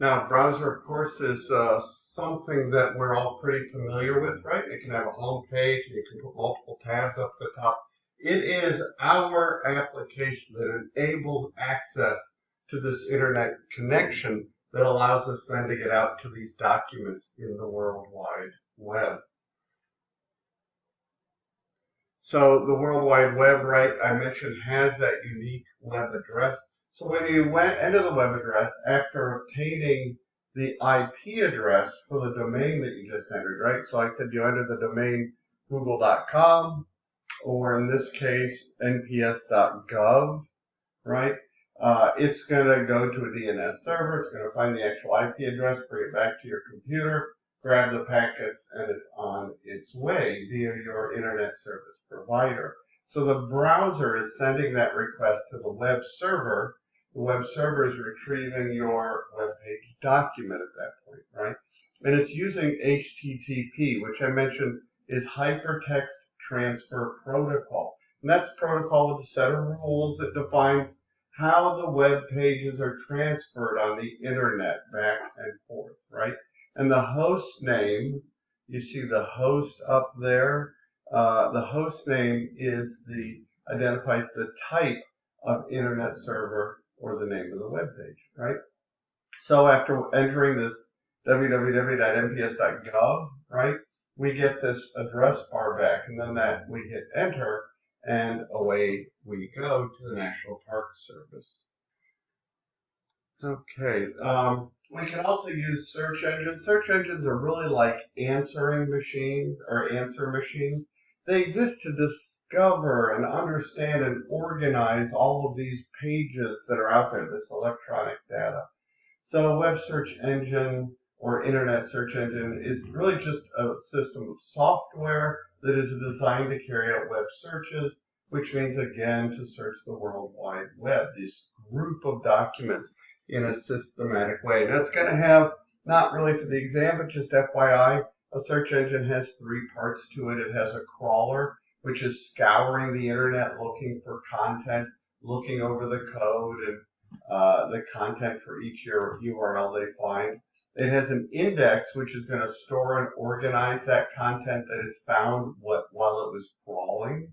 Now, a browser, of course, is something that we're all pretty familiar with, right? It can have a home page, and you can put multiple tabs up the top. It is our application that enables access to this internet connection that allows us then to get out to these documents in the World Wide Web. So the World Wide Web, right, I mentioned, has that unique web address. So when you went into the web address, after obtaining the IP address for the domain that you just entered, right? So I said you enter the domain google.com, or in this case, nps.gov, right? It's going to go to a DNS server. It's going to find the actual IP address, bring it back to your computer, grab the packets, and it's on its way via your internet service provider. So the browser is sending that request to the web server. The web server is retrieving your web page document at that point, right? And it's using HTTP, which I mentioned is Hypertext Transfer Protocol. And that's a protocol with a set of rules that defines how the web pages are transferred on the internet back and forth, right? And the host name, you see the host up there. The host name identifies the type of internet server or the name of the web page, right? So after entering this www.nps.gov, right, we get this address bar back, and then we hit enter, and away we go to the National Park Service. Okay, we can also use search engines. Search engines are really like answering machines or answer machines. They exist to discover and understand and organize all of these pages that are out there, this electronic data. So a web search engine or internet search engine is really just a system of software that is designed to carry out web searches, which means, again, to search the World Wide Web, this group of documents in a systematic way. And it's going to have, not really for the exam, but just FYI, a search engine has three parts to it. It has a crawler, which is scouring the internet looking for content, looking over the code and the content for each URL they find. It has an index, which is going to store and organize that content that it's found while it was crawling.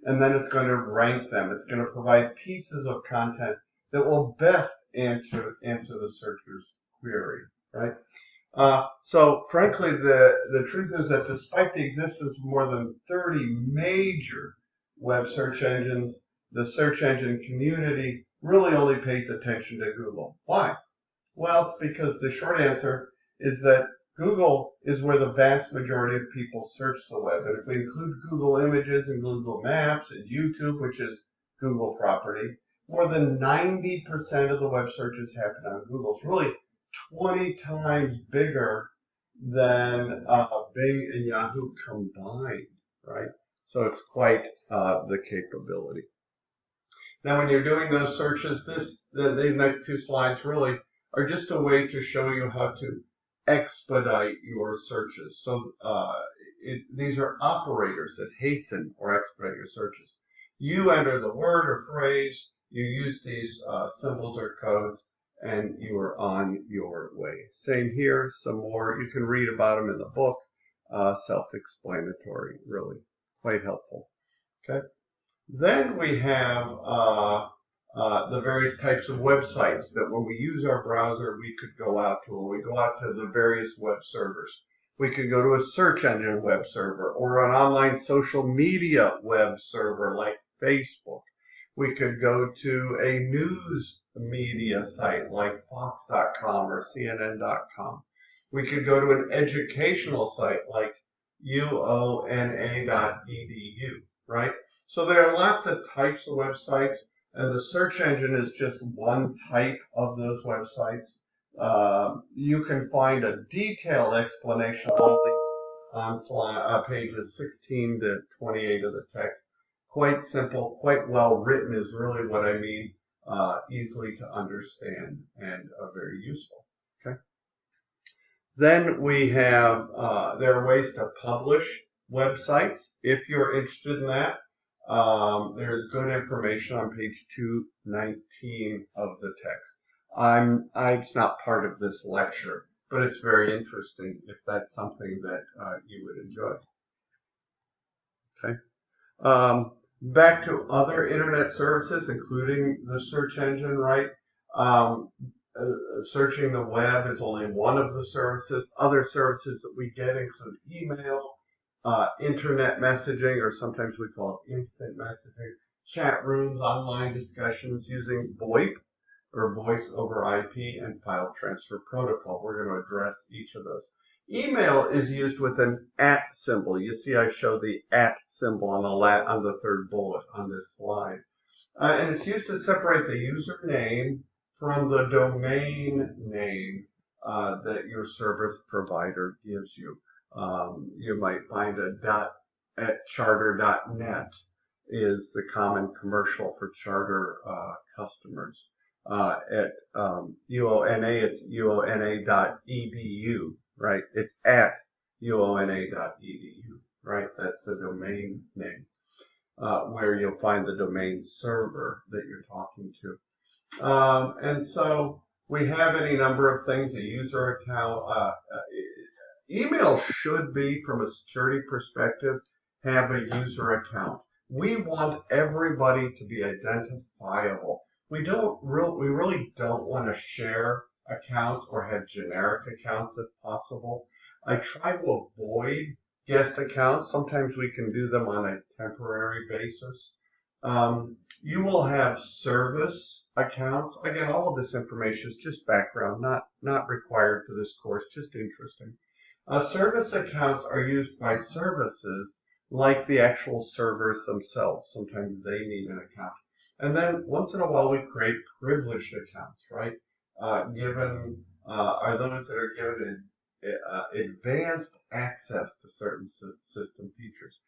And then it's going to rank them. It's going to provide pieces of content that will best answer the searcher's query, right? So frankly, the truth is that despite the existence of more than 30 major web search engines, the search engine community really only pays attention to Google. Why? Well, it's because the short answer is that Google is where the vast majority of people search the web. And if we include Google Images and Google Maps and YouTube, which is Google property, more than 90% of the web searches happen on Google. It's really 20 times bigger than Bing and Yahoo combined, right? So it's quite the capability. Now, when you're doing those searches, the next two slides really are just a way to show you how to expedite your searches. So these are operators that hasten or expedite your searches. You enter the word or phrase, you use these symbols or codes, and you are on your way. Same here, some more. You can read about them in the book. Self-explanatory, really quite helpful. Okay. Then we have the various types of websites that when we use our browser, we could go out to. When we go out to the various web servers, we could go to a search engine web server or an online social media web server like Facebook. We could go to a news media site like Fox.com or CNN.com. We could go to an educational site like uona.edu, right? So there are lots of types of websites, and the search engine is just one type of those websites. You can find a detailed explanation of all these on pages 16 to 28 of the text. Quite simple, quite well written is really what I mean, easily to understand and very useful. Okay. Then we have, there are ways to publish websites if you're interested in that. There's good information on page 219 of the text. It's not part of this lecture, but it's very interesting if that's something that you would enjoy. Okay. Back to other internet services, including the search engine, right? Searching the web is only one of the services. Other services that we get include email, internet messaging, or sometimes we call it instant messaging, chat rooms, online discussions using VoIP, or voice over IP, and file transfer protocol. We're going to address each of those. Email is used with an @ symbol. You see I show the @ symbol on the third bullet on this slide. And it's used to separate the username from the domain name that your service provider gives you. You might find a .@charter.net is the common commercial for charter customers. At UONA, it's uona.edu, right? It's at uona.edu, right? That's the domain name, where you'll find the domain server that you're talking to. And so we have any number of things, a user account. Email should be, from a security perspective, have a user account. We want everybody to be identifiable. We really don't want to share accounts or have generic accounts if possible. I try to avoid guest accounts. Sometimes we can do them on a temporary basis. You will have service accounts. Again, all of this information is just background, not required for this course, just interesting. Service accounts are used by services like the actual servers themselves. Sometimes they need an account. And then once in a while we create privileged accounts, right? Are those that are given advanced access to certain system features.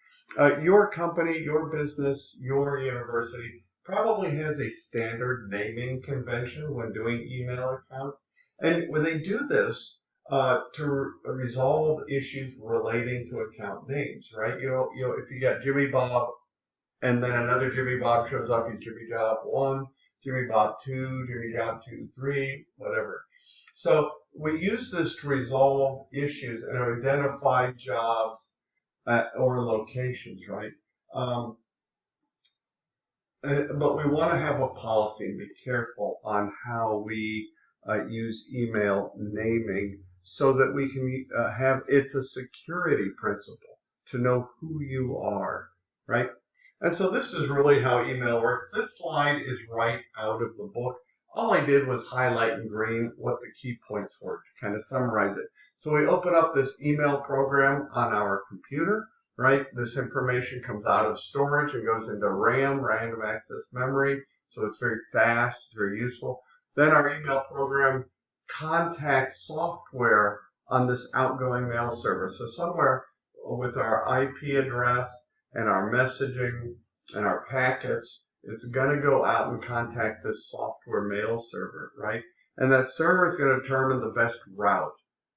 Your company, your business, your university probably has a standard naming convention when doing email accounts. And when they do this, to resolve issues relating to account names, right? If you got Jimmy Bob and then another Jimmy Bob shows up, he's Jimmy Job 1, Jimmy Bob 2, Jimmy Job 2, 3, whatever. So we use this to resolve issues and identify jobs or locations, right? But we want to have a policy and be careful on how we use email naming so that we can it's a security principle to know who you are, right? And so this is really how email works. This slide is right out of the book. All I did was highlight in green what the key points were to kind of summarize it. So we open up this email program on our computer, right? This information comes out of storage and goes into RAM, random access memory. So it's very fast, very useful. Then our email program contacts software on this outgoing mail server. So somewhere with our IP address and our messaging and our packets, it's going to go out and contact this software mail server, right? And that server is going to determine the best route,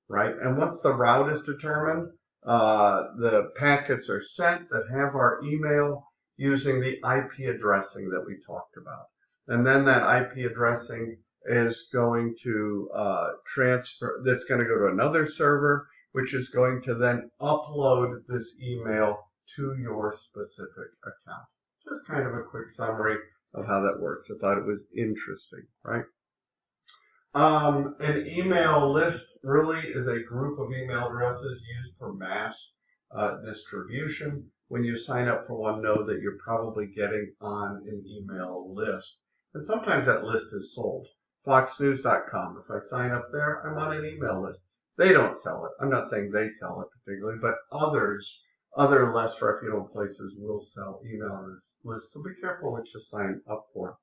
right? And once the route is determined, the packets are sent that have our email using the IP addressing that we talked about. And then that IP addressing is going to transfer, that's going to go to another server, which is going to then upload this email to your specific account. Just kind of a quick summary of how that works. I thought it was interesting, right? An email list really is a group of email addresses used for mass distribution. When you sign up for one, know that you're probably getting on an email list. And sometimes that list is sold. FoxNews.com, if I sign up there, I'm on an email list. They don't sell it. I'm not saying they sell it particularly, but other less reputable places will sell email lists. So be careful what you sign up for.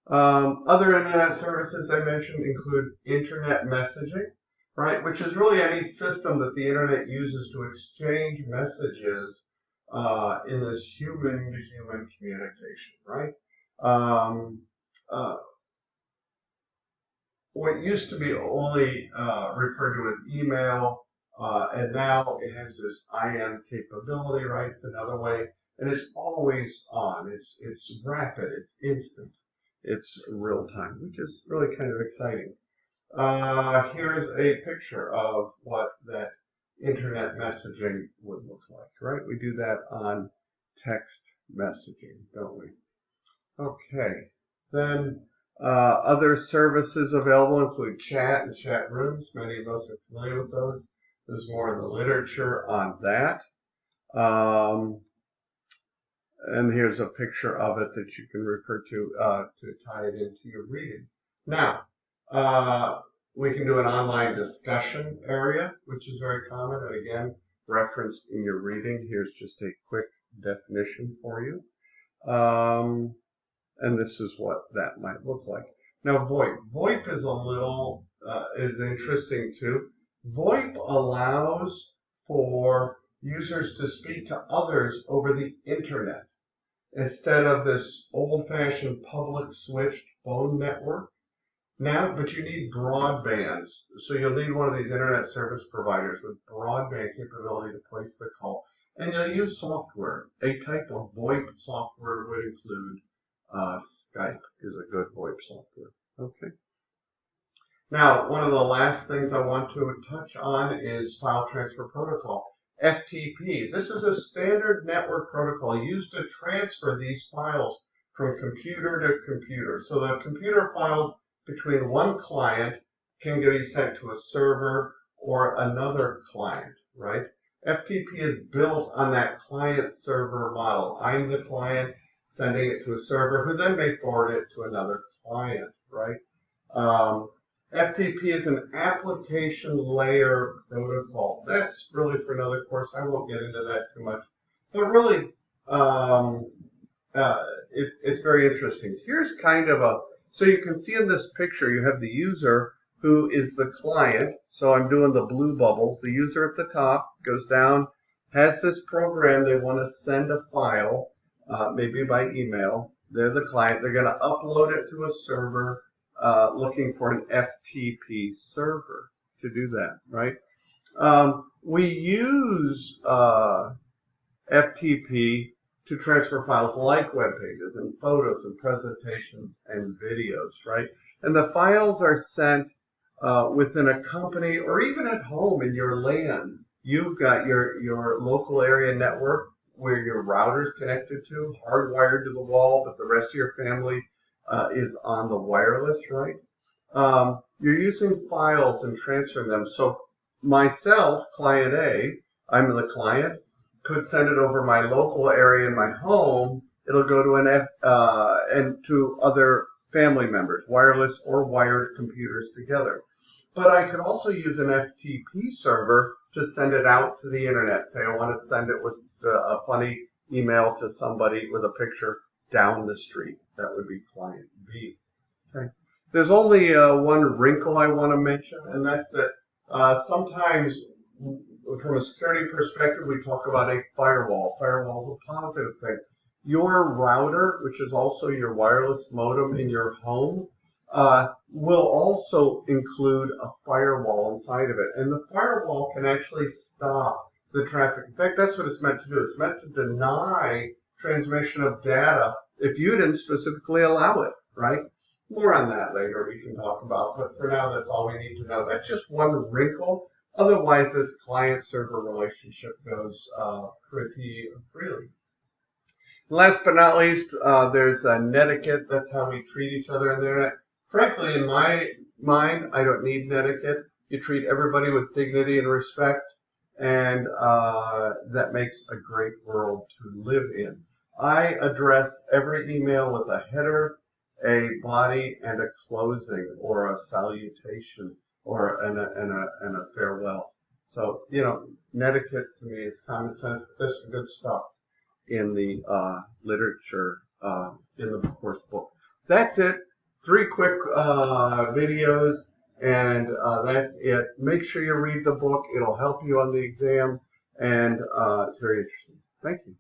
Other internet services I mentioned include internet messaging, right, which is really any system that the internet uses to exchange messages in this human-to-human communication, right? What used to be only referred to as email, and now it has this IM capability, right? It's another way, and it's always on. It's rapid. It's instant. it's real time, which is really kind of exciting. Here's a picture of what that internet messaging would look like, right? We do that on text messaging, don't we? Okay. Then other services available include chat and chat rooms. Many of us are familiar with those. There's more in the literature on that. And here's a picture of it that you can refer to tie it into your reading. Now, we can do an online discussion area, which is very common, and again, referenced in your reading. Here's just a quick definition for you. And this is what that might look like. Now, VoIP. VoIP is a little, is interesting too. VoIP allows for users to speak to others over the internet instead of this old-fashioned public switched phone network. Now, but you need broadband, so you'll need one of these internet service providers with broadband capability to place the call. And you'll use software. A type of VoIP software would include Skype is a good VoIP software. Okay. Now, one of the last things I want to touch on is File Transfer Protocol. FTP. This is a standard network protocol used to transfer these files from computer to computer. So the computer files between one client can be sent to a server or another client, right? FTP is built on that client-server model. I'm the client sending it to a server who then may forward it to another client, right? FTP is an application layer protocol. That's really for another course. I won't get into that too much. But really, it's very interesting. Here's kind of a, so you can see in this picture, you have the user who is the client. So I'm doing the blue bubbles. The user at the top goes down, has this program. They want to send a file, maybe by email. They're the client. They're going to upload it to a server. Looking for an FTP server to do that, right? We use FTP to transfer files like web pages and photos and presentations and videos, right? And the files are sent within a company or even at home in your LAN. You've got your local area network where your router's connected to, hardwired to the wall, but the rest of your family is on the wireless, right? You're using files and transferring them. So myself, client A, I'm the client, could send it over my local area in my home. It'll go to and to other family members, wireless or wired computers together. But I could also use an FTP server to send it out to the internet. Say I want to send it with a funny email to somebody with a picture down the street. That would be client B. Okay. There's only one wrinkle I want to mention, and that's that sometimes from a security perspective, we talk about a firewall. Firewall is a positive thing. Your router, which is also your wireless modem in your home, will also include a firewall inside of it. And the firewall can actually stop the traffic. In fact, that's what it's meant to do. It's meant to deny transmission of data if you didn't specifically allow it, right? More on that later we can talk about, but for now that's all we need to know. That's just one wrinkle. Otherwise, this client-server relationship goes pretty freely. Last but not least, there's netiquette. That's how we treat each other on the internet. Frankly, in my mind, I don't need netiquette. You treat everybody with dignity and respect, and that makes a great world to live in. I address every email with a header, a body, and a closing, or a salutation, or and a farewell. So, you know, netiquette to me is common sense. There's some good stuff in the literature, in the course book. That's it. 3 quick videos, and that's it. Make sure you read the book. It'll help you on the exam, and it's very interesting. Thank you.